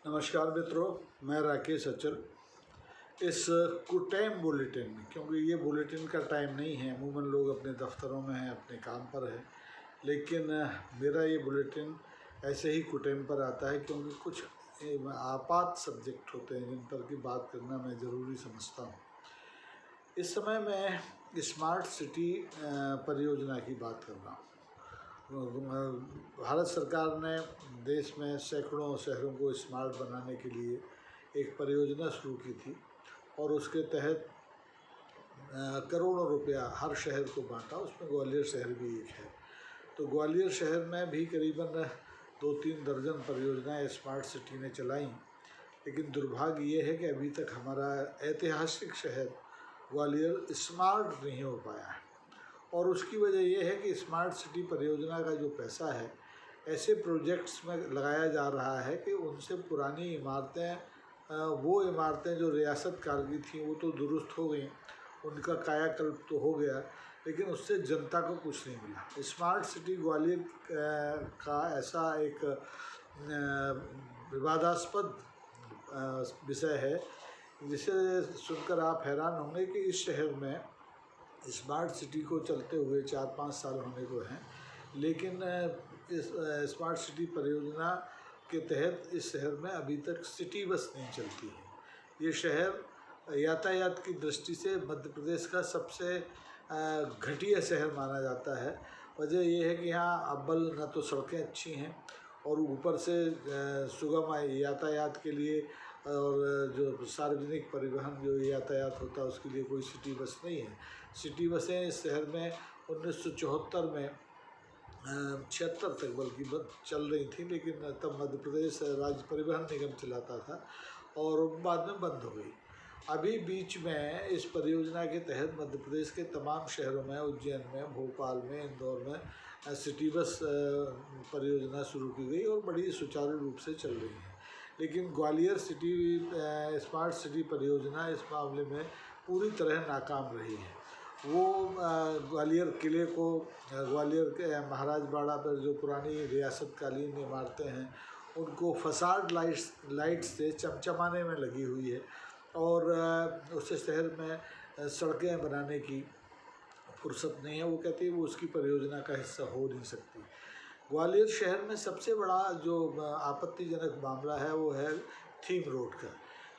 नमस्कार मित्रों, मैं राकेश अचल। इस कुछ टाइम बुलेटिन में, क्योंकि ये बुलेटिन का टाइम नहीं है, अमूमन लोग अपने दफ्तरों में हैं, अपने काम पर है, लेकिन मेरा ये बुलेटिन ऐसे ही कुछ टाइम पर आता है क्योंकि कुछ आपात सब्जेक्ट होते हैं जिन पर की बात करना मैं ज़रूरी समझता हूँ। इस समय मैं स्मार्ट सिटी परियोजना की बात कर रहा हूँ। भारत सरकार ने देश में सैकड़ों शहरों को स्मार्ट बनाने के लिए एक परियोजना शुरू की थी और उसके तहत करोड़ों रुपया हर शहर को बांटा। उसमें ग्वालियर शहर भी एक है। तो ग्वालियर शहर में भी करीबन 2-3 दर्जन परियोजनाएं स्मार्ट सिटी ने चलाई, लेकिन दुर्भाग्य ये है कि अभी तक हमारा ऐतिहासिक शहर ग्वालियर स्मार्ट नहीं हो पाया है। और उसकी वजह यह है कि स्मार्ट सिटी परियोजना का जो पैसा है ऐसे प्रोजेक्ट्स में लगाया जा रहा है कि उनसे पुरानी इमारतें, वो इमारतें जो रियासत काल की थी वो तो दुरुस्त हो गई, उनका कायाकल्प तो हो गया, लेकिन उससे जनता को कुछ नहीं मिला। स्मार्ट सिटी ग्वालियर का ऐसा एक विवादास्पद विषय है जिसे सुनकर आप हैरान होंगे कि इस शहर में स्मार्ट सिटी को चलते हुए 4-5 साल होने को हैं, लेकिन इस स्मार्ट सिटी परियोजना के तहत इस शहर में अभी तक सिटी बस नहीं चलती है। ये शहर यातायात की दृष्टि से मध्य प्रदेश का सबसे घटिया शहर माना जाता है। वजह यह है कि यहाँ अव्वल न तो सड़कें अच्छी हैं और ऊपर से सुगम यातायात के लिए और जो सार्वजनिक परिवहन जो यातायात होता है उसके लिए कोई सिटी बस नहीं है। सिटी बसें इस शहर में 1974 में 76 तक बल्कि चल रही थी, लेकिन तब मध्य प्रदेश राज्य परिवहन निगम चलाता था और बाद में बंद हो गई। अभी बीच में इस परियोजना के तहत मध्य प्रदेश के तमाम शहरों में, उज्जैन में, भोपाल में, इंदौर में सिटी बस परियोजना शुरू की गई और बड़ी सुचारू रूप से चल रही है। लेकिन ग्वालियर सिटी स्मार्ट सिटी परियोजना इस मामले में पूरी तरह नाकाम रही है। वो ग्वालियर किले को, ग्वालियर के महाराज बाड़ा पर जो पुरानी रियासतकालीन इमारतें हैं उनको फसाड लाइट्स से चमचमाने में लगी हुई है और उससे शहर में सड़कें बनाने की फुर्सत नहीं है। वो कहती है वो उसकी परियोजना का हिस्सा हो नहीं सकती। ग्वालियर शहर में सबसे बड़ा जो आपत्तिजनक मामला है वो है थीम रोड का।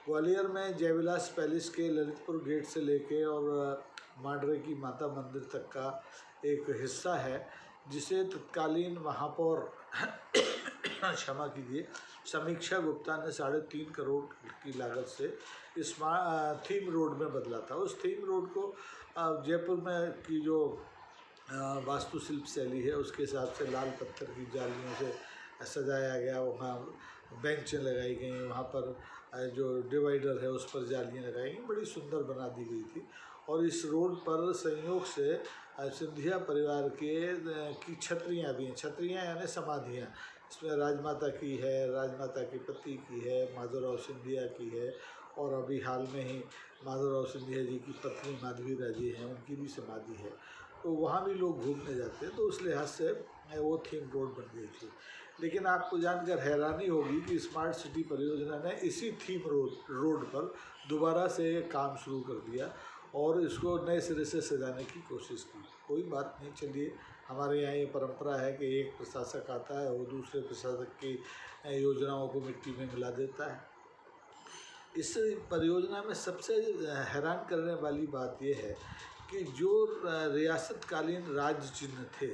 ग्वालियर में जयविलास पैलेस के ललितपुर गेट से लेके और मांडरे की माता मंदिर तक का एक हिस्सा है जिसे तत्कालीन महापौर क्षमा कीजिए, समीक्षा गुप्ता ने 3.5 करोड़ की लागत से इस थीम रोड में बदला था। उस थीम रोड को जयपुर में की जो वास्तुशिल्प शैली है उसके हिसाब से लाल पत्थर की जालियों से सजाया गया। वहाँ बेंचें लगाई गई, वहाँ पर जो डिवाइडर है उस पर जालियाँ लगाई गई, बड़ी सुंदर बना दी गई थी। और इस रोड पर संयोग से सिंधिया परिवार की छतरियाँ भी हैं। छतरियाँ यानी समाधियाँ, इसमें राजमाता की है, राजमाता के पति की है, माधवराव सिंधिया की है और अभी हाल में ही माधवराव सिंधिया जी की पत्नी माधवीरा जी हैं, उनकी भी समाधि है। तो वहाँ भी लोग घूमने जाते हैं, तो उस लिहाज से वो थीम रोड बन गई थी। लेकिन आपको जानकर हैरानी होगी कि स्मार्ट सिटी परियोजना ने इसी थीम रोड पर दोबारा से काम शुरू कर दिया और इसको नए सिरे से सजाने की कोशिश की। कोई बात नहीं, चलिए, हमारे यहाँ ये परंपरा है कि एक प्रशासक आता है वो दूसरे प्रशासक की योजनाओं को मिट्टी में मिला देता है। इस परियोजना में सबसे हैरान करने वाली बात यह है कि जो रियासतकालीन राज्य चिन्ह थे,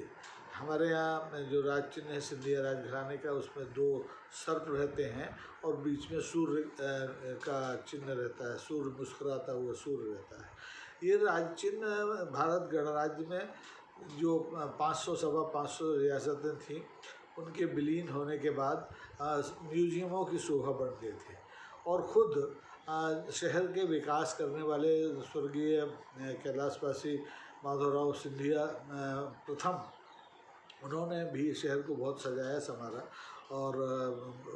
हमारे यहाँ जो राज्य चिन्ह है सिंधिया राजघराने का, उसमें 2 सर्प रहते हैं और बीच में सूर्य का चिन्ह रहता है, सूर्य मुस्कुराता हुआ सूर्य रहता है। ये राज्य चिन्ह भारत गणराज्य में जो 500-525 रियासतें थीं उनके विलीन होने के बाद म्यूजियमों की शोभा बढ़ गए थे और ख़ुद शहर के विकास करने वाले स्वर्गीय कैलाशवासी माधवराव सिंधिया प्रथम, उन्होंने भी शहर को बहुत सजाया संवारा और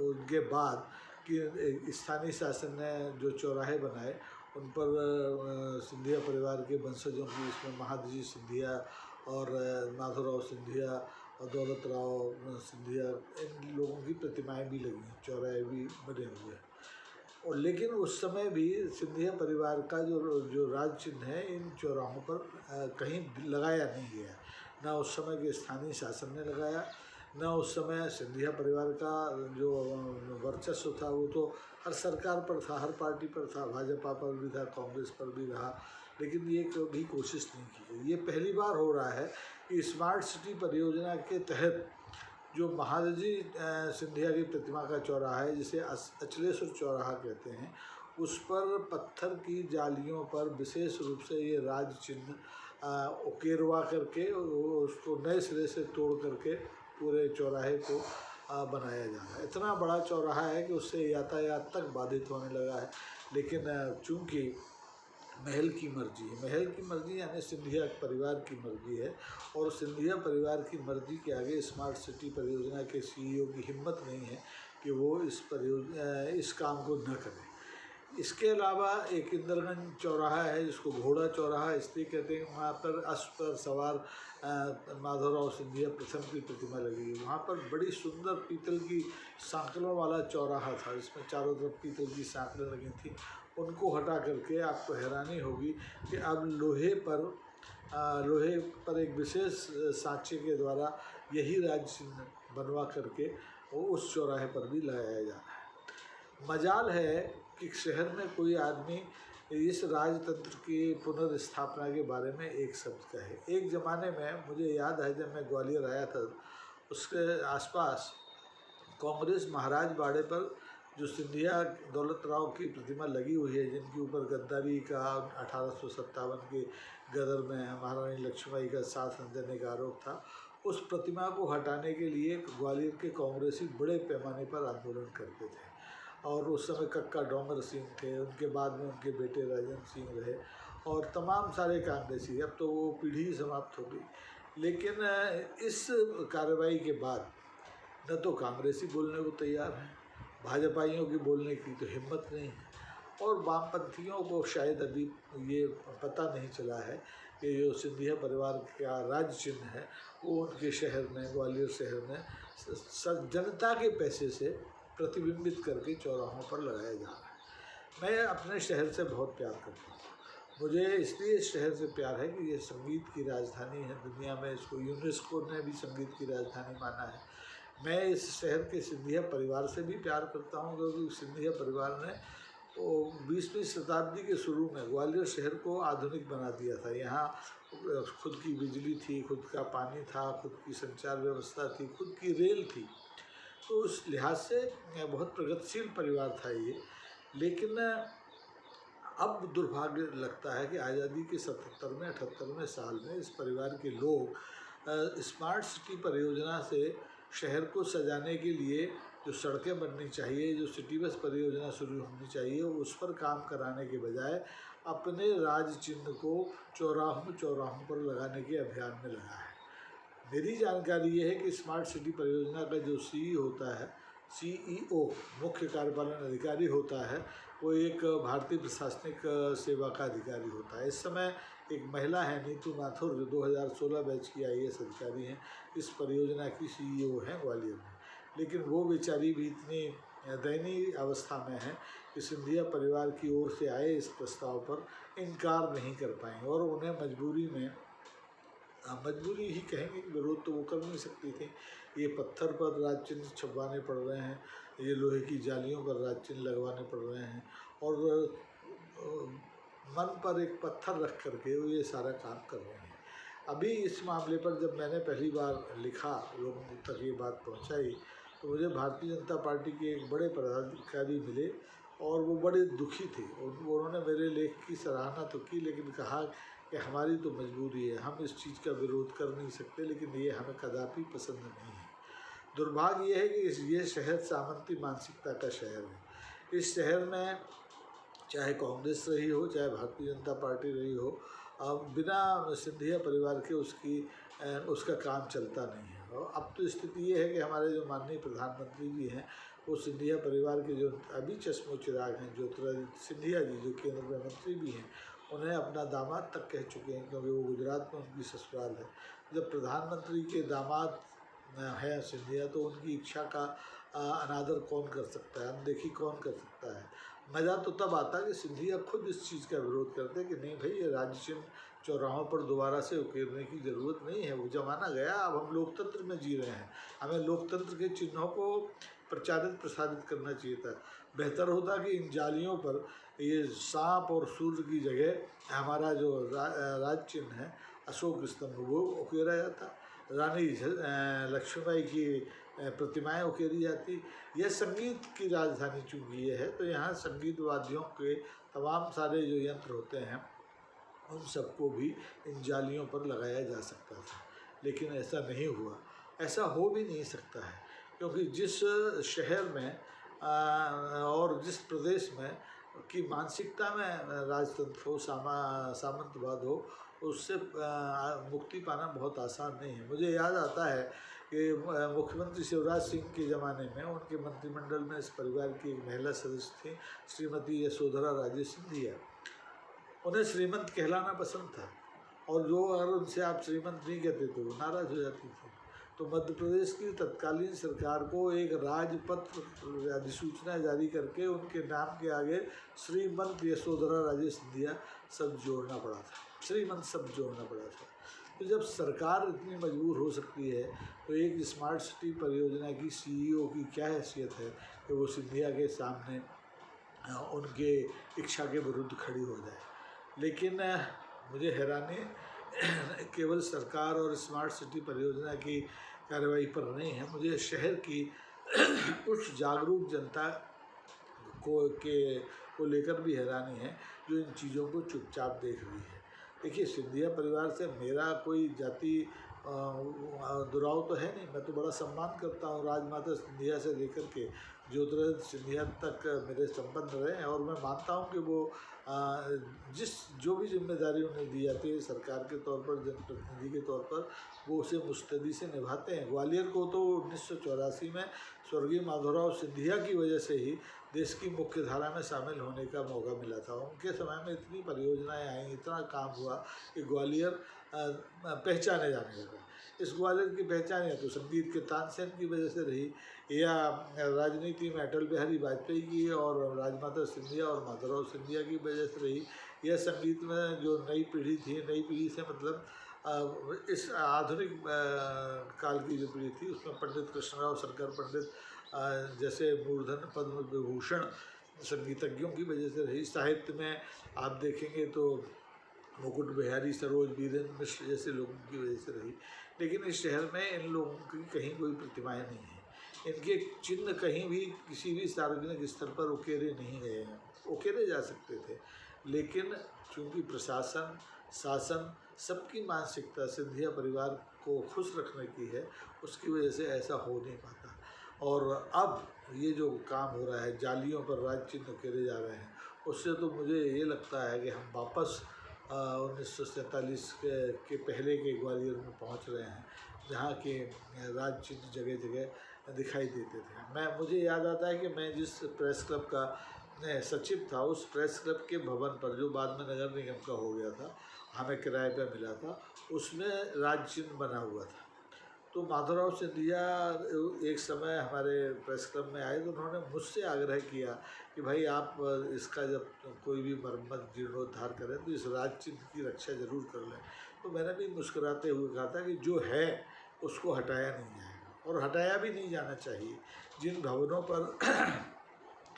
उनके बाद कि स्थानीय शासन ने जो चौराहे बनाए उन पर सिंधिया परिवार के वंशजों की, इसमें महादजी सिंधिया और माधवराव सिंधिया और दौलत राव सिंधिया, इन लोगों की प्रतिमाएं भी लगी हैं, चौराहे भी बने हुए हैं। और लेकिन उस समय भी सिंधिया परिवार का जो जो राज चिन्ह है इन चौराहों पर कहीं लगाया नहीं गया। ना उस समय के स्थानीय शासन ने लगाया, ना उस समय सिंधिया परिवार का जो वर्चस्व था वो तो हर सरकार पर था, हर पार्टी पर था, भाजपा पर भी था, कांग्रेस पर भी रहा, लेकिन ये कभी कोशिश नहीं की गई। ये पहली बार हो रहा है कि स्मार्ट सिटी परियोजना के तहत जो महादजी सिंधिया की प्रतिमा का चौराहा है, जिसे अचलेश्वर चौराहा कहते हैं, उस पर पत्थर की जालियों पर विशेष रूप से ये राज चिन्ह उकेरवा करके उसको नए सिरे से तोड़ करके पूरे चौराहे को बनाया जा रहा है। इतना बड़ा चौराहा है कि उससे यातायात तक बाधित होने लगा है। लेकिन चूँकि महल की मर्जी है, महल की मर्जी यानी सिंधिया परिवार की मर्जी है, और सिंधिया परिवार की मर्जी के आगे स्मार्ट सिटी परियोजना के सीईओ की हिम्मत नहीं है कि वो इस काम को न करें। इसके अलावा एक इंदरगंज चौराहा है जिसको घोड़ा चौराहा इसलिए कहते हैं, वहाँ पर अश्व पर सवार माधवराव सिंधिया प्रथम की प्रतिमा लगी है। वहाँ पर बड़ी सुंदर पीतल की सांकलों वाला चौराहा था, जिसमें चारों तरफ पीतल की सांकलें लगी थी। उनको हटा करके आपको हैरानी होगी कि अब लोहे पर एक विशेष सांचे के द्वारा यही राज चिन्ह बनवा करके वो उस चौराहे पर भी लगाया जा रहा है। मजाल है कि शहर में कोई आदमी इस राजतंत्र की पुनर्स्थापना के बारे में एक शब्द कहे। एक ज़माने में मुझे याद है, जब मैं ग्वालियर आया था, उसके आसपास कांग्रेस महाराज बाड़े पर जो सिंधिया दौलत राव की प्रतिमा लगी हुई है, जिनके ऊपर गद्दारी का 1857 के गदर में महारानी लक्ष्मीबाई का साथ न देने का आरोप था, उस प्रतिमा को हटाने के लिए ग्वालियर के कांग्रेसी बड़े पैमाने पर आंदोलन करते थे। और उस समय कक्का डोंगर सिंह थे, उनके बाद में उनके बेटे राजन सिंह रहे, और तमाम सारे कांग्रेसी। अब तो वो पीढ़ी ही समाप्त हो गई। लेकिन इस कार्रवाई के बाद न तो कांग्रेसी बोलने को तैयार हैं, भाजपाइयों की बोलने की तो हिम्मत नहीं है, और वामपंथियों को शायद अभी ये पता नहीं चला है कि जो सिंधिया परिवार का राज चिन्ह है वो उनके शहर में, ग्वालियर शहर में जनता के पैसे से प्रतिबिंबित करके चौराहों पर लगाया जा रहा है। मैं अपने शहर से बहुत प्यार करता हूँ। मुझे इसलिए इस शहर से प्यार है कि ये संगीत की राजधानी है, दुनिया में इसको यूनेस्को ने भी संगीत की राजधानी माना है। मैं इस शहर के सिंधिया परिवार से भी प्यार करता हूँ, क्योंकि सिंधिया परिवार ने 20वीं शताब्दी के शुरू में ग्वालियर शहर को आधुनिक बना दिया था। यहाँ खुद की बिजली थी, खुद का पानी था, खुद की संचार व्यवस्था थी, खुद की रेल थी। तो उस लिहाज से बहुत प्रगतिशील परिवार था ये। लेकिन अब दुर्भाग्य लगता है कि आज़ादी के 77वें 78वें साल में इस परिवार के लोग स्मार्ट सिटी परियोजना से शहर को सजाने के लिए जो सड़कें बननी चाहिए, जो सिटी बस परियोजना शुरू होनी चाहिए, उस पर काम कराने के बजाय अपने राज चिन्ह को चौराहों पर लगाने के अभियान में लगा है। मेरी जानकारी ये है कि स्मार्ट सिटी परियोजना का जो सीईओ मुख्य कार्यपालन अधिकारी होता है, वो एक भारतीय प्रशासनिक सेवा का अधिकारी होता है। इस समय एक महिला है, नीतू माथुर, जो 2016 बैच की IAS अधिकारी हैं, इस परियोजना की सीईओ हैं ग्वालियर में। लेकिन वो बेचारी भी इतनी दयनीय अवस्था में है कि सिंधिया परिवार की ओर से आए इस प्रस्ताव पर इनकार नहीं कर पाएँ, और उन्हें मजबूरी ही कहेंगे कि विरोध तो वो कर नहीं सकती थी। ये पत्थर पर राज चिन्ह छपवाने पड़ रहे हैं, ये लोहे की जालियों पर राज चिन्ह लगवाने पड़ रहे हैं, और मन पर एक पत्थर रख करके वो ये सारा काम कर रहे हैं। अभी इस मामले पर जब मैंने पहली बार लिखा, लोगों तक ये बात पहुंचाई, तो मुझे भारतीय जनता पार्टी के एक बड़े पदाधिकारी मिले, और वो बड़े दुखी थे। उन्होंने मेरे लेख की सराहना तो की, लेकिन कहा कि हमारी तो मजबूरी है, हम इस चीज़ का विरोध कर नहीं सकते, लेकिन ये हमें कदापि पसंद नहीं है। दुर्भाग्य ये है कि ये शहर सामंती मानसिकता का शहर है। इस शहर में चाहे कांग्रेस रही हो, चाहे भारतीय जनता पार्टी रही हो, बिना सिंधिया परिवार के उसका काम चलता नहीं है। और अब तो स्थिति ये है कि हमारे जो माननीय प्रधानमंत्री जी हैं, वो सिंधिया परिवार के जो अभी चश्मो चिराग हैं, ज्योतिरादित्य सिंधिया जी, जो केंद्र में मंत्री भी हैं, उन्हें अपना दामाद तक कह चुके हैं, क्योंकि वो गुजरात में उनकी ससुराल है। जब प्रधानमंत्री के दामाद है सिंधिया, तो उनकी इच्छा का अनादर कौन कर सकता है, अनदेखी कौन कर सकता है। मज़ा तो तब आता कि सिंधिया खुद इस चीज़ का विरोध करते कि नहीं भाई, ये राज्य चिन्ह चौराहों पर दोबारा से उकेरने की ज़रूरत नहीं है, वो ज़माना गया, अब हम लोकतंत्र में जी रहे हैं, हमें लोकतंत्र के चिन्हों को प्रचारित प्रसारित करना चाहिए था। बेहतर होता कि इन जालियों पर ये सांप और सूर्य की जगह हमारा जो राज चिन्ह है अशोक स्तंभ वो उकेरा जाता, रानी लक्ष्मीबाई की प्रतिमाएं उकेरी जाती। यह संगीत की राजधानी चूँकि ये है, तो यहाँ संगीत वाद्यों के तमाम सारे जो यंत्र होते हैं उन सबको भी इन जालियों पर लगाया जा सकता था, लेकिन ऐसा नहीं हुआ, ऐसा हो भी नहीं सकता है, क्योंकि जिस शहर में और जिस प्रदेश में की मानसिकता में राजतंत्र हो, सामंतवाद हो, उससे मुक्ति पाना बहुत आसान नहीं है। मुझे याद आता है कि मुख्यमंत्री शिवराज सिंह के ज़माने में उनके मंत्रिमंडल में इस परिवार की एक महिला सदस्य थी, श्रीमती यशोधरा राजे सिंधिया। उन्हें श्रीमंत कहलाना पसंद था, और जो अगर उनसे आप श्रीमंत नहीं कहते तो वो नाराज़ हो जाती थी। तो मध्य प्रदेश की तत्कालीन सरकार को एक राजपत्र अधिसूचना जारी करके उनके नाम के आगे श्रीमंत यशोधरा राजे सिंधिया शब्द जोड़ना पड़ा था, श्रीमंत शब्द जोड़ना पड़ा था। तो जब सरकार इतनी मजबूर हो सकती है, तो एक स्मार्ट सिटी परियोजना की CEO की क्या हैसियत है कि वो सिंधिया के सामने उनके इच्छा के विरुद्ध खड़ी हो जाए। लेकिन मुझे हैरानी केवल सरकार और स्मार्ट सिटी परियोजना की कार्रवाई पर नहीं है, मुझे शहर की उस जागरूक जनता को लेकर भी हैरानी है जो इन चीज़ों को चुपचाप देख रही है। देखिए, सिंधिया परिवार से मेरा कोई जाति दुराव तो है नहीं, मैं तो बड़ा सम्मान करता हूँ राजमाता सिंधिया से लेकर के ज्योतिरादित्य सिंधिया तक मेरे संबंध रहे हैं, और मैं मानता हूँ कि वो जो भी जिम्मेदारी उन्हें दी जाती है सरकार के तौर पर, जनप्रतिनिधि के तौर पर, वो उसे मुस्तैदी से निभाते हैं। ग्वालियर को तो 1984 में स्वर्गीय माधवराव सिंधिया की वजह से ही देश की मुख्य धारा में शामिल होने का मौका मिला था। उनके समय में इतनी परियोजनाएं आई, इतना काम हुआ कि ग्वालियर पहचाने जाने लगा। इस ग्वालियर की पहचान या तो संगीत के तानसेन की वजह से रही, या राजनीति में अटल बिहारी वाजपेयी की और राजमाता सिंधिया और माधवराव सिंधिया की वजह से रही, या संगीत में जो नई पीढ़ी थी, नई पीढ़ी से मतलब इस आधुनिक काल की जो पीढ़ी थी उसमें पंडित कृष्णराव शंकर पंडित जैसे मूर्धन पद्म विभूषण संगीतज्ञों की वजह से रही। साहित्य में आप देखेंगे तो मुकुट बिहारी, सरोज, बीरेंद्र मिश्र जैसे लोगों की वजह से रही। लेकिन इस शहर में इन लोगों की कहीं कोई प्रतिमाएं नहीं है, इनके चिन्ह कहीं भी किसी भी सार्वजनिक स्तर पर उकेरे नहीं गए हैं। उकेरे जा सकते थे, लेकिन चूँकि प्रशासन, शासन, सबकी मानसिकता सिंधिया परिवार को खुश रखने की है, उसकी वजह से ऐसा हो नहीं पाता। और अब ये जो काम हो रहा है, जालियों पर राज चिन्ह उकेरे जा रहे हैं, उससे तो मुझे ये लगता है कि हम वापस 1947 के पहले के ग्वालियर में पहुंच रहे हैं, जहाँ के राज चिन्ह जगह जगह दिखाई देते थे। मुझे याद आता है कि मैं जिस प्रेस क्लब का सचिव था, उस प्रेस क्लब के भवन पर, जो बाद में नगर निगम का हो गया था, हमें किराए पर मिला था, उसमें राज चिन्ह बना हुआ था। तो माधवराव सिंधिया एक समय हमारे प्रेस क्लब में आए, तो उन्होंने मुझसे आग्रह किया कि भाई आप इसका जब कोई भी मरम्मत जीर्णोद्धार करें तो इस राज चिन्ह की रक्षा जरूर कर लें। तो मैंने भी मुस्कुराते हुए कहा था कि जो है उसको हटाया नहीं जाएगा, और हटाया भी नहीं जाना चाहिए। जिन भवनों पर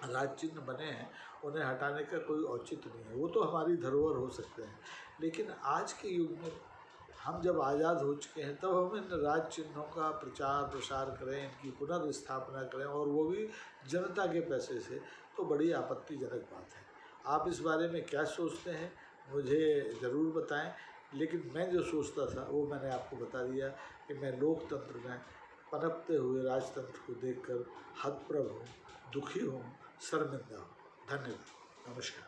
राज चिन्ह बने हैं उन्हें हटाने का कोई औचित्य नहीं है, वो तो हमारी धरोहर हो सकते हैं। लेकिन आज के युग में हम जब आज़ाद हो चुके हैं, तब हम इन राज चिन्हों का प्रचार प्रसार करें, इनकी पुनर्स्थापना करें, और वो भी जनता के पैसे से, तो बड़ी आपत्तिजनक बात है। आप इस बारे में क्या सोचते हैं मुझे ज़रूर बताएं। लेकिन मैं जो सोचता था वो मैंने आपको बता दिया कि मैं लोकतंत्र में पनपते हुए राजतंत्र को देखकर हतप्रभ हूँ, दुखी हूँ, शर्मिंदा हूँ। धन्यवाद, नमस्कार।